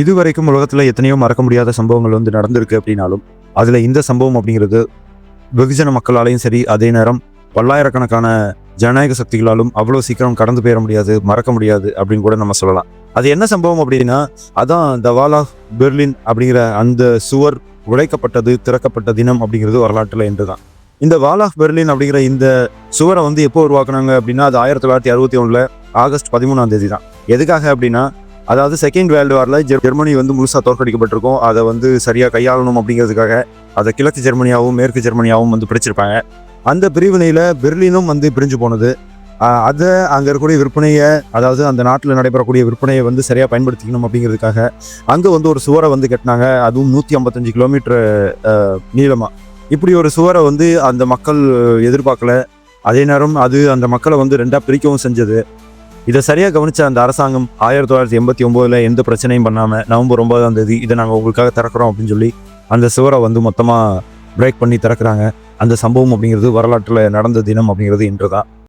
இதுவரைக்கும் உலகத்துல எத்தனையோ மறக்க முடியாத சம்பவங்கள் வந்து நடந்திருக்கு அப்படின்னாலும் அதுல இந்த சம்பவம் அப்படிங்கிறது வெகுஜன மக்களாலையும் சரி, அதே நேரம் பல்லாயிரக்கணக்கான ஜனநாயக சக்திகளாலும் அவ்வளோ சீக்கிரம் கடந்து போயிட முடியாது, மறக்க முடியாது அப்படின்னு கூட நம்ம சொல்லலாம். அது என்ன சம்பவம் அப்படின்னா, அதான் த வால் ஆஃப் பெர்லின் அப்படிங்கிற அந்த சுவர் உடைக்கப்பட்டது, திறக்கப்பட்ட தினம் அப்படிங்கிறது வரலாற்றில் என்றுதான். இந்த வால் ஆஃப் பெர்லின் அப்படிங்கிற இந்த சுவரை வந்து எப்போ உருவாக்குனாங்க அப்படின்னா, அது 1961 ஆகஸ்ட் 13 தான். எதுக்காக அப்படின்னா, அதாவது செகண்ட் வேர்ல்டு வாரில் ஜெர்மனி வந்து முழுசாக தோற்கடிக்கப்பட்டிருக்கும். அதை வந்து சரியாக கையாளணும் அப்படிங்கிறதுக்காக அதை கிழக்கு ஜெர்மனியாகவும் மேற்கு ஜெர்மனியாகவும் வந்து பிரிச்சிருப்பாங்க. அந்த பிரிவினையில் பெர்லினும் வந்து பிரிஞ்சு போனது. அதை அங்கே இருக்கக்கூடிய விற்பனையை, அதாவது அந்த நாட்டில் நடைபெறக்கூடிய விற்பனையை வந்து சரியாக பயன்படுத்திக்கணும் அப்படிங்கிறதுக்காக அங்கே வந்து ஒரு சுவரை வந்து கட்டினாங்க. அதுவும் 155 கிலோமீட்டர் நீளமாக. இப்படி ஒரு சுவரை வந்து அந்த மக்கள் எதிர்பார்க்கல. அதே நேரம் அது அந்த மக்களை வந்து ரெண்டாக பிரிக்கவும் செஞ்சது. இதை சரியாக கவனித்த அந்த அரசாங்கம் 1989 எந்த பிரச்சனையும் பண்ணாமல் நவம்பர் 9 இதை நாங்கள் உங்களுக்காக திறக்கிறோம் அப்படின்னு சொல்லி அந்த சுவரை வந்து மொத்தமாக பிரேக் பண்ணி திறக்கிறாங்க. அந்த சம்பவம் அப்படிங்கிறது வரலாற்றில் நடந்த தினம் அப்படிங்கிறது இன்று தான்.